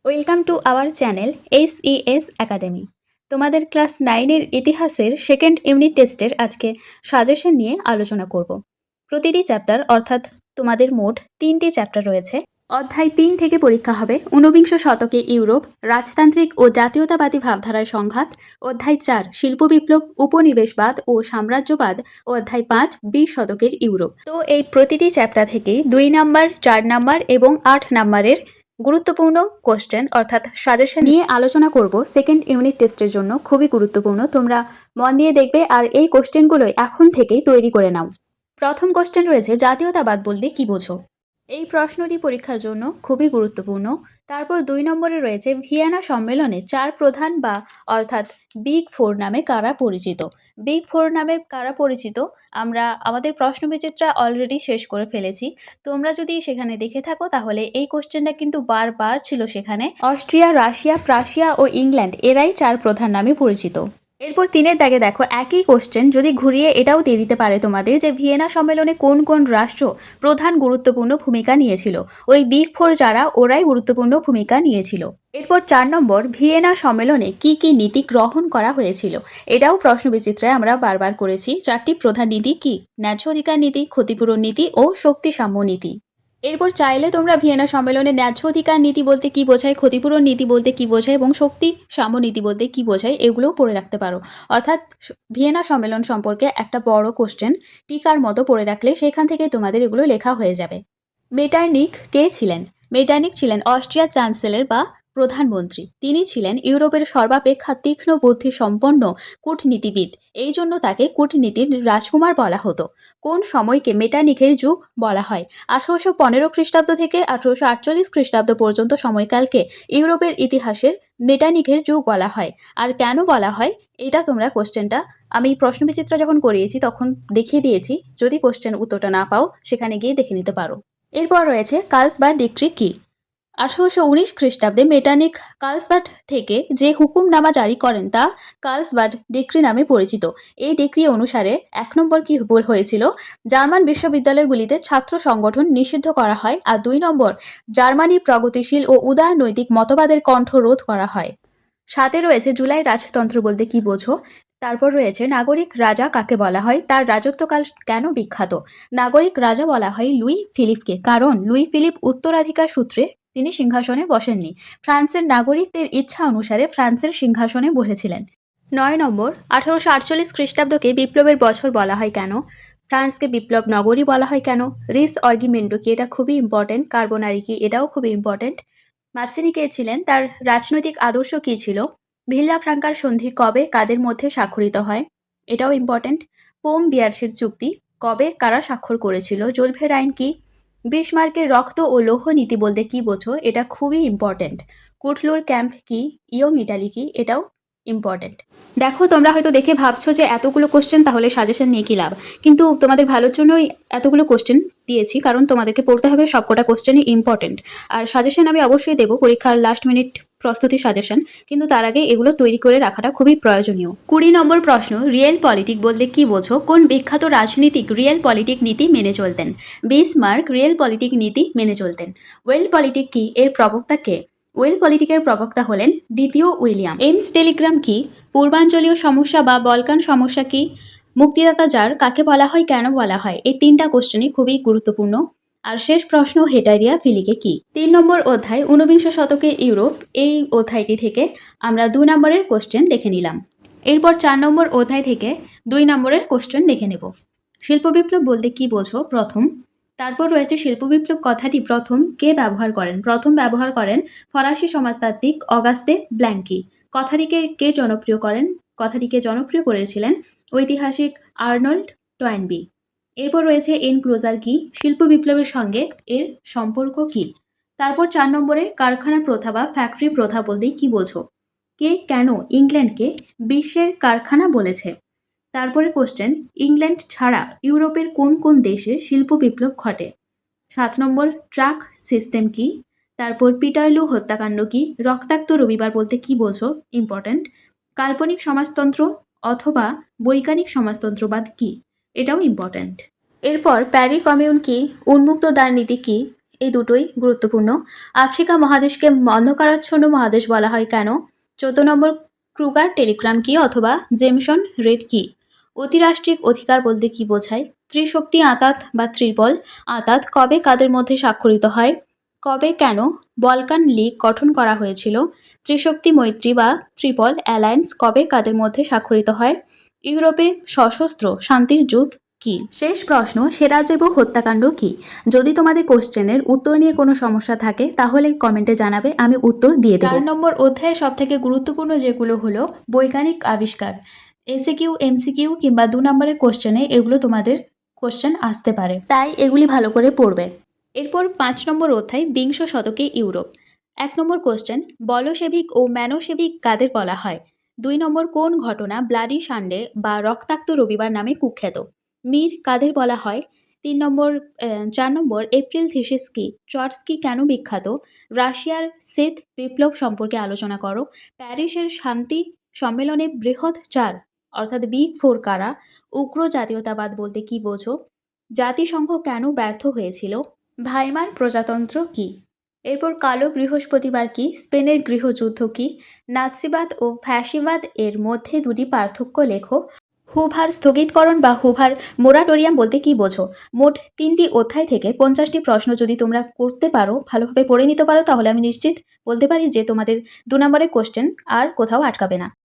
Welcome to our channel SES academy. তোমাদের class 9-এর ইতিহাসের second unit টেস্টের আজকে সাজেশন নিয়ে আলোচনা করব। প্রতিটি চ্যাপ্টার অর্থাৎ তোমাদের মোট 3টি চ্যাপ্টার রয়েছে। অধ্যায় 3 থেকে পরীক্ষা হবে ঊনবিংশ শতকে ইউরোপ, রাজতান্ত্রিক ও জাতীয়তাবাদী ভাবধারায় সংঘাত। অধ্যায় 4 শিল্প বিপ্লব, উপনিবেশবাদ ও সাম্রাজ্যবাদ। ও অধ্যায় 5 20 শতকের ইউরোপ। তো এই প্রতিটি চ্যাপ্টার থেকেই 2 নাম্বার, 4 নাম্বার এবং 8 নাম্বারের গুরুত্বপূর্ণ কোশ্চেন অর্থাৎ সাজেশন নিয়ে আলোচনা করব। সেকেন্ড ইউনিট টেস্টের জন্য খুবই গুরুত্বপূর্ণ, তোমরা মন দিয়ে দেখবে আর এই কোশ্চেনগুলো এখন থেকেই তৈরি করে নাও। প্রথম কোশ্চেন রয়েছে, জাতীয়তাবাদ বলতে কি বোঝো? এই প্রশ্নটি পরীক্ষার জন্য খুবই গুরুত্বপূর্ণ। তারপর 2 নম্বরে রয়েছে, ভিয়েনা সম্মেলনে 4 প্রধান বা অর্থাৎ বিগ 4 নামে কারা পরিচিত? বিগ 4 নামে কারা পরিচিত আমরা আমাদের প্রশ্নবিচিত্রা অলরেডি শেষ করে ফেলেছি। তোমরা যদি সেখানে দেখে থাকো তাহলে এই কোশ্চেনটা কিন্তু বারবার ছিল সেখানে। অস্ট্রিয়া, রাশিয়া, প্রাশিয়া ও ইংল্যান্ড এরাই 4 প্রধান নামে পরিচিত। এরপর 3-এর দাগে দেখো, একই কোশ্চেন যদি ঘুরিয়ে এটাও দিয়ে দিতে পারে তোমাদের যে ভিয়েনা সম্মেলনে কোন কোন রাষ্ট্র প্রধান গুরুত্বপূর্ণ ভূমিকা নিয়েছিল? ওই বিগ 4 যারা ওরাই গুরুত্বপূর্ণ ভূমিকা নিয়েছিল। এরপর 4 নম্বর, ভিয়েনা সম্মেলনে কি কি নীতি গ্রহণ করা হয়েছিল? এটাও প্রশ্নবিচিত্রায় আমরা বারবার করেছি। 4টি প্রধান নীতি কি? ন্যায্য অধিকার নীতি, ক্ষতিপূরণ নীতি ও শক্তি সাম্য নীতি। এরপর চাইলে তোমরা ভিয়েনা সম্মেলনে ন্যায্য অধিকার নীতি বলতে কি বোঝায়, ক্ষতিপূরণ নীতি বলতে কি বোঝায় এবং শক্তি সাম্য নীতি বলতে কি বোঝায় এগুলোও পড়ে রাখতে পারো। অর্থাৎ ভিয়েনা সম্মেলন সম্পর্কে একটা বড় কোশ্চেন টিকার মতো পড়ে রাখলে সেখান থেকে তোমাদের এগুলো লেখা হয়ে যাবে। মেটার্নিখ কে ছিলেন? মেটার্নিখ ছিলেন অস্ট্রিয়ার চ্যান্সেলর বা প্রধানমন্ত্রী। তিনি ছিলেন ইউরোপের সর্বাপেক্ষা তীক্ষ্ণ বুদ্ধি সম্পন্ন কূটনীতিবিদ। এই জন্য তাকে কূটনীতির রাজকুমার বলা হতো। কোন সময়কে মেটার্নিখের যুগ বলা হয়? 1815 খ্রিস্টাব্দ থেকে 1848 খ্রিস্টাব্দ পর্যন্ত সময়কালকে ইউরোপের ইতিহাসের মেটার্নিখের যুগ বলা হয়। আর কেন বলা হয় এটা তোমরা কোশ্চেনটা আমি প্রশ্নবিচিত্রা যখন করিয়েছি তখন দেখিয়ে দিয়েছি। যদি কোশ্চেন উত্তরটা না পাও সেখানে গিয়ে দেখে নিতে পারো। এরপর রয়েছে কার্লসবাদ ডিক্রি কি? 1819 খ্রিস্টাব্দে মেটার্নিখ কার্লসবাদ থেকে যে হুকুমনামা জারি করেন তা কার্লসবাদ ডিক্রি নামে পরিচিত। এই ডিক্রি অনুসারে 1 নম্বর কি হয়েছিল? জার্মান বিশ্ববিদ্যালয়গুলিতে ছাত্র সংগঠন নিষিদ্ধ করা হয়। আর 2 নম্বর, জার্মানির প্রগতিশীল ও উদার নৈতিক মতবাদের কণ্ঠ রোধ করা হয়। 7-এ রয়েছে, জুলাই রাজতন্ত্র বলতে কি বোঝো? তারপর রয়েছে, নাগরিক রাজা কাকে বলা হয়? তার রাজত্বকাল কেন বিখ্যাত? নাগরিক রাজা বলা হয় লুই ফিলিপকে, কারণ লুই ফিলিপ উত্তরাধিকার সূত্রে তিনি সিংহাসনে বসেননি। ফ্রান্সের নাগরিকদের ইচ্ছা অনুসারে ফ্রান্সের সিংহাসনে বসেছিলেন। 9 নম্বর, 1848 খ্রিস্টাব্দকে বিপ্লবের বছর বলা হয় কেন? ফ্রান্সকে বিপ্লব নগরী বলা হয় কেন? রিস অর্গিমেন্টো কি? এটা খুবই ইম্পর্টেন্ট। কার্বোনারি কি? এটাও খুবই ইম্পর্টেন্ট। মাৎসিনি কে ছিলেন? তার রাজনৈতিক আদর্শ কী ছিল? ভিল্লা ফ্রাঙ্কার সন্ধি কবে কাদের মধ্যে স্বাক্ষরিত হয়? এটাও ইম্পর্টেন্ট। পোম বিয়ার্সের চুক্তি কবে কারা স্বাক্ষর করেছিল? জোলভের আইন কি? বিসমার্কের রক্ত ও লৌহ নীতি বলতে কি বোঝো? এটা খুবই ইম্পর্টেন্ট। কুটলুর ক্যাম্প কি? ইয়ং ইটালি কি? এটাও ইম্পর্টেন্ট। দেখো, তোমরা হয়তো দেখে ভাবছো যে এতগুলো কোশ্চেন তাহলে সাজেশন নিয়ে কি লাভ, কিন্তু তোমাদের ভালোর জন্যই এতগুলো কোশ্চেন দিয়েছি, কারণ তোমাদেরকে পড়তে হবে সবকটা কোশ্চেনই ইম্পর্টেন্ট। আর সাজেশন আমি অবশ্যই দেবো, পরীক্ষার লাস্ট মিনিট প্রস্তুতি সাজেশন, কিন্তু তার আগে এগুলো তৈরি করে রাখাটা খুবই প্রয়োজনীয়। 20 নম্বর প্রশ্ন, রিয়েল পলিটিক বলতে কি বোঝো? কোন বিখ্যাত রাজনীতিক রিয়েল পলিটিক নীতি মেনে চলতেন? বিসমার্ক রিয়েল পলিটিক নীতি মেনে চলতেন। ওয়েল পলিটিক কি? এর প্রবক্তা কে? ওয়েল পলিটিকের প্রবক্তা হলেন দ্বিতীয় উইলিয়াম। এমস টেলিগ্রাম কি? পূর্বাঞ্চলীয় সমস্যা বা বলকান সমস্যা কি? মুক্তিদাতা যার কাকে বলা হয়, কেন বলা হয়? এই 3টা কোশ্চেনই খুবই গুরুত্বপূর্ণ। আর শেষ প্রশ্ন, হেটারিয়া ফিলিকে কি? 3 নম্বর অধ্যায় ঊনবিংশ শতকে ইউরোপ, এই অধ্যায়টি থেকে আমরা 2 নম্বরের কোশ্চেন দেখে নিলাম। এরপর 4 নম্বর অধ্যায় থেকে 2 নম্বরের কোশ্চেন দেখে নেব। শিল্প বিপ্লব বলতে কি বোঝো? প্রথম। তারপর রয়েছে, শিল্প বিপ্লব কথাটি প্রথম কে ব্যবহার করেন? প্রথম ব্যবহার করেন ফরাসি সমাজতাত্ত্বিক অগাস্তে ব্ল্যাঙ্কি। কথাটিকে কে জনপ্রিয় করেন? কথাটিকে জনপ্রিয় করেছিলেন ঐতিহাসিক আর্নল্ড টয়েনবি। এরপর রয়েছে এনক্লোজার কি? শিল্প বিপ্লবের সঙ্গে এর সম্পর্ক কি? তারপর 4 নম্বরে, কারখানা প্রথা বা ফ্যাক্টরি প্রথা বলতে কি বোঝো? কে কেন ইংল্যান্ডকে বিশ্বের কারখানা বলেছে? তারপরে কোশ্চেন, ইংল্যান্ড ছাড়া ইউরোপের কোন কোন দেশে শিল্প বিপ্লব ঘটে? 7 নম্বর, ট্রাক সিস্টেম কি? তারপর পিটারলু হত্যাকাণ্ড কি? রক্তাক্ত রবিবার বলতে কি বোঝো? ইম্পর্ট্যান্ট। কাল্পনিক সমাজতন্ত্র অথবা বৈজ্ঞানিক সমাজতন্ত্রবাদ কি? এটাও ইম্পর্ট্যান্ট। এরপর প্যারি কমিউন কি? উন্মুক্ত দ্বার নীতি কি? এই দুটোই গুরুত্বপূর্ণ। আফ্রিকা মহাদেশকে অন্ধকারাচ্ছন্ন মহাদেশ বলা হয় কেন? 14 নম্বর, ক্রুগার টেলিগ্রাম কি অথবা জেমসন রেড কি? অতিরাষ্ট্রিক অধিকার বলতে কি বোঝায়? ত্রিশক্তি আঁতাত বা ত্রিপল আঁতাত কবে কাদের মধ্যে স্বাক্ষরিত হয়? কবে কেন বলকান লীগ গঠন করা হয়েছিল? ত্রিশক্তি মৈত্রী বা ত্রিপল অ্যালায়েন্স কবে কাদের মধ্যে স্বাক্ষরিত হয়? ইউরোপে সশস্ত্র শান্তির যুগ কি? শেষ প্রশ্ন, সেরাজেভো হত্যাকাণ্ড কি? যদি তোমাদের কোশ্চেনের উত্তর নিয়ে কোনো সমস্যা থাকে তাহলে কমেন্টে জানাবে, আমি উত্তর দিয়ে দেব। 4 নম্বর অধ্যায়ে সবথেকে গুরুত্বপূর্ণ যেগুলো হলো বৈজ্ঞানিক আবিষ্কার। এসিকিউ, এমসিকিউ কিংবা 2 নম্বরের কোশ্চেনে এগুলো তোমাদের কোশ্চেন আসতে পারে, তাই এগুলি ভালো করে পড়বে। এরপর 5 নম্বর অধ্যায় বিংশ শতকে ইউরোপ। 1 নম্বর কোশ্চেন, বলশেভিক ও ম্যানোশেভিক কাদের বলা হয়? 2 নম্বর, কোন ঘটনা ব্লাডি সানডে বা রক্তাক্ত রবিবার নামে কুখ্যাত? মীর কাদের বলা হয়? 3 নম্বর 4 নম্বর, এপ্রিল থিসিস কি? ট্রটস্কি কেন বিখ্যাত? রাশিয়ার শীত বিপ্লব সম্পর্কে আলোচনা করো। প্যারিসের শান্তি সম্মেলনে বৃহৎ 4 অর্থাৎ বিগ 4 কারা? উগ্র জাতীয়তাবাদ বলতে কি বোঝো? জাতিসংঘ কেন ব্যর্থ হয়েছিল? ভাইমার প্রজাতন্ত্র কি? এরপর কালো বৃহস্পতিবার কি? স্পেনের গৃহযুদ্ধ কি? নাৎসিবাদ ও ফ্যাসিবাদ এর মধ্যে দুটি পার্থক্য লেখো। হুভার স্থগিতকরণ বা হুভার মোরাটোরিয়াম বলতে কি বোঝো? মোট 3টি অধ্যায় থেকে 50টি প্রশ্ন যদি তোমরা করতে পারো, ভালোভাবে পড়ে নিতে পারো, তাহলে আমি নিশ্চিত বলতে পারি যে তোমাদের 2 নম্বরের কোশ্চেন আর কোথাও আটকাবে না।